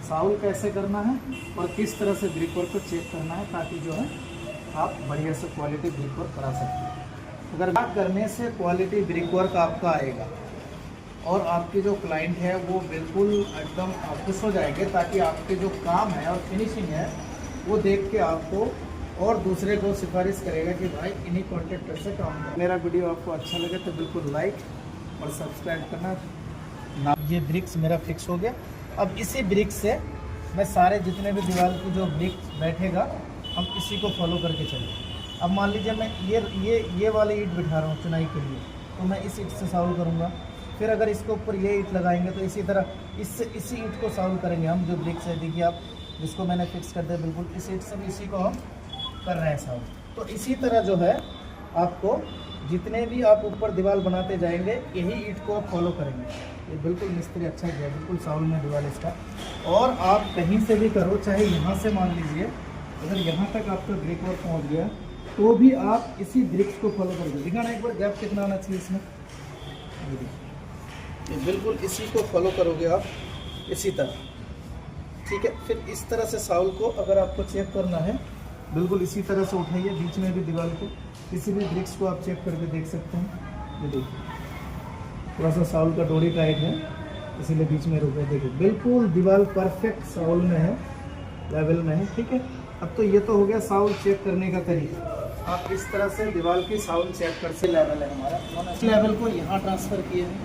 Saul कैसे करना है और किस तरह से ब्रिक वर्क को चेक करना है, ताकि जो है आप बढ़िया से क्वालिटी ब्रिक वर्क करा सकते हैं। अगर बात करने से क्वालिटी ब्रिक वर्क आपका आएगा और आपके जो क्लाइंट है वो बिल्कुल एकदम खुश हो जाएंगे, ताकि आपके जो काम है और फिनिशिंग है वो देख के आपको और दूसरे को सिफारिश करेगा कि भाई इन्हीं कॉन्टेक्टर से काम करो। मेरा वीडियो आपको अच्छा लगे तो बिल्कुल लाइक और सब्सक्राइब करना ना। ये ब्रिक्स मेरा फिक्स हो गया। अब इसी ब्रिक्स से मैं सारे जितने भी दीवार की जो ब्रिक्स बैठेगा हम इसी को फॉलो करके चलें। अब मान लीजिए मैं ये वाली ईंट बिठा रहा हूँ चुनाई के लिए, तो मैं इस ईंट से साउल करूँगा। फिर अगर इसके ऊपर ये ईंट लगाएंगे तो इसी तरह इसी ईंट को साउल करेंगे हम। जो ब्रिक्स है देखिए आप, जिसको मैंने फिक्स कर दिया बिल्कुल इस ईंट से भी इसी को हम कर रहे हैं साउल। तो इसी तरह जो है आपको जितने भी आप ऊपर दीवार बनाते जाएंगे यही ईंट को आप फॉलो करेंगे। ये बिल्कुल मिस्त्री अच्छा किया, बिल्कुल साउल में दीवार इसका। और आप कहीं से भी करो, चाहे यहाँ से मान लीजिए अगर यहाँ तक आपका ब्रिक वर्क पहुँच गया तो भी आप इसी ब्रिक्स को फॉलो करेंगे। दिखाना एक बार गैप कितना आना चाहिए इसमें। ये बिल्कुल इसी को फॉलो करोगे आप इसी तरह, ठीक है। फिर इस तरह से साउल को अगर आपको चेक करना है बिल्कुल इसी तरह से उठाइए, बीच में भी दीवार को किसी भी ब्रिक्स को आप चेक करके देख सकते हैं। ये देखिए थोड़ा सा साउल का डोरी टाइट है इसीलिए बीच में रुके। देखिए बिल्कुल दीवार परफेक्ट साउल में है, लेवल में है, ठीक है। अब तो ये तो हो गया साउल चेक करने का तरीका। आप इस तरह से दीवार की साउल चेक कर से लेवल है हमारा, इस लेवल को यहाँ ट्रांसफ़र किए हैं।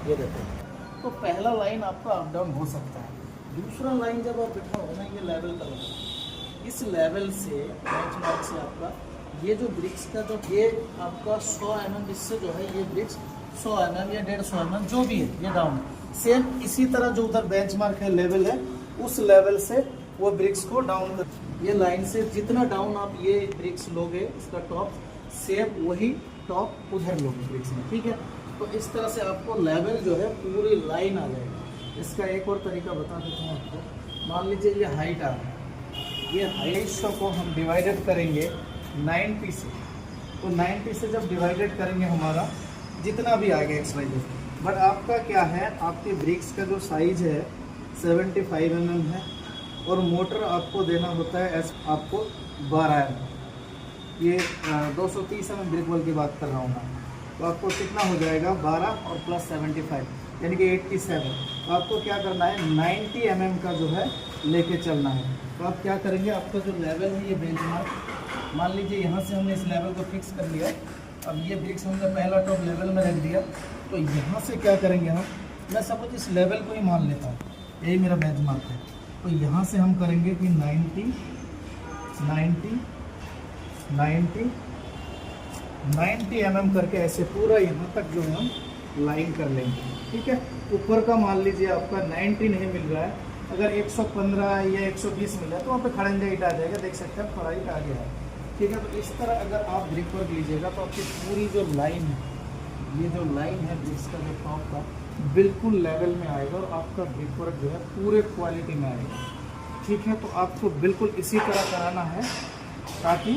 ये देखो तो पहला लाइन आपका अप डाउन हो सकता है। दूसरा लाइन जब आप बिठाओगे ना ये लेवल का होगा, इस लेवल से बेंचमार्क से आपका ये जो ब्रिक्स का जो ये आपका 100 mm इससे जो है ये ब्रिक्स 100 mm या 150 mm जो भी है ये डाउन सेम इसी तरह जो उधर बेंचमार्क है लेवल है उस लेवल से वो ब्रिक्स को डाउन कर। ये लाइन से जितना डाउन आप ये ब्रिक्स लोगे इसका टॉप सेम वही टॉप उधर लोगे ब्रिक्स में, ठीक है। तो इस तरह से आपको लेवल जो है पूरी लाइन आ जाएगी। इसका एक और तरीका बता देता हूँ आपको। मान लीजिए ये हाइट आ रहा है, ये हाइट को हम डिवाइडेड करेंगे 90 से। तो 90 से जब डिवाइडेड करेंगे हमारा जितना भी आएगा XYZ, बट आपका क्या है आपके ब्रिक्स का जो साइज है 75 mm है और मोटर आपको देना होता है आपको 12 mm। ये 230 mm ब्रिक वॉल की बात कर रहा हूँ मैं। तो आपको कितना हो जाएगा 12 और प्लस 75 यानी कि 87। तो आपको क्या करना है 90 mm का जो है लेके चलना है। तो आप क्या करेंगे, आपका जो लेवल है ये बेंचमार्क मान लीजिए यहाँ से हमने इस लेवल को फिक्स कर लिया। अब ये ब्रिक्स हमने पहला टॉप लेवल में रख दिया। तो यहाँ से क्या करेंगे हम, मैं सपोज इस लेवल को ही मान लेता हूँ, यही मेरा बेंचमार्क है। तो यहाँ से हम करेंगे कि 90 mm करके ऐसे पूरा यहाँ तक जो है हम लाइन कर लेंगे, ठीक है। ऊपर का मान लीजिए आपका 90 नहीं मिल रहा है, अगर 115 या 120 मिल रहा है तो वहाँ पे खड़ंजा ईंट आ जाएगा, देख सकते हैं खड़ा ईंट आ गया है, ठीक है। तो इस तरह अगर आप ब्रिक वर्क लीजिएगा तो आपकी पूरी जो लाइन है, ये जो लाइन है ब्रिक्स का जो टॉप का बिल्कुल लेवल में आएगा और आपका ब्रिक वर्क जो है पूरे क्वालिटी में आएगा, ठीक है। तो आपको बिल्कुल इसी तरह कराना है ताकि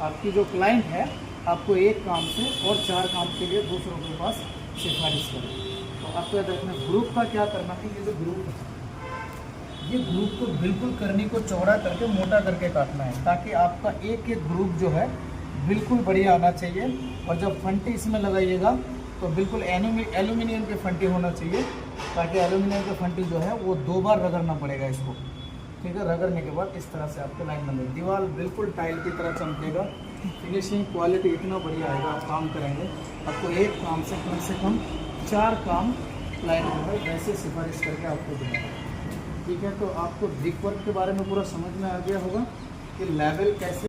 आपकी जो क्लाइंट है आपको एक काम से और 4 काम के लिए दूसरों के पास सिफारिश करें। तो आपको याद रखना ग्रुप का क्या करना है, ये जो ग्रुप है ये ग्रुप को बिल्कुल करनी को चौड़ा करके मोटा करके काटना है, ताकि आपका एक एक ग्रुप जो है बिल्कुल बढ़िया आना चाहिए। और जब फंटी इसमें लगाइएगा तो बिल्कुल एल्यूमिनियम के फंटी होना चाहिए, ताकि एल्यूमिनियम के फंटी जो है वो 2 बार रगड़ना पड़ेगा इसको, ठीक है। रगड़ने के बाद इस तरह से आपको लाइन बन जाएगी, दीवार बिल्कुल टाइल की तरह चमकेगा। फिनिशिंग क्वालिटी इतना बढ़िया आएगा, आप काम करेंगे आपको एक काम से कम 4 काम क्लाइंट जो है वैसे सिफारिश करके आपको देना है, ठीक है। तो आपको ब्रिक वर्क के बारे में पूरा समझ में आ गया होगा कि लेवल कैसे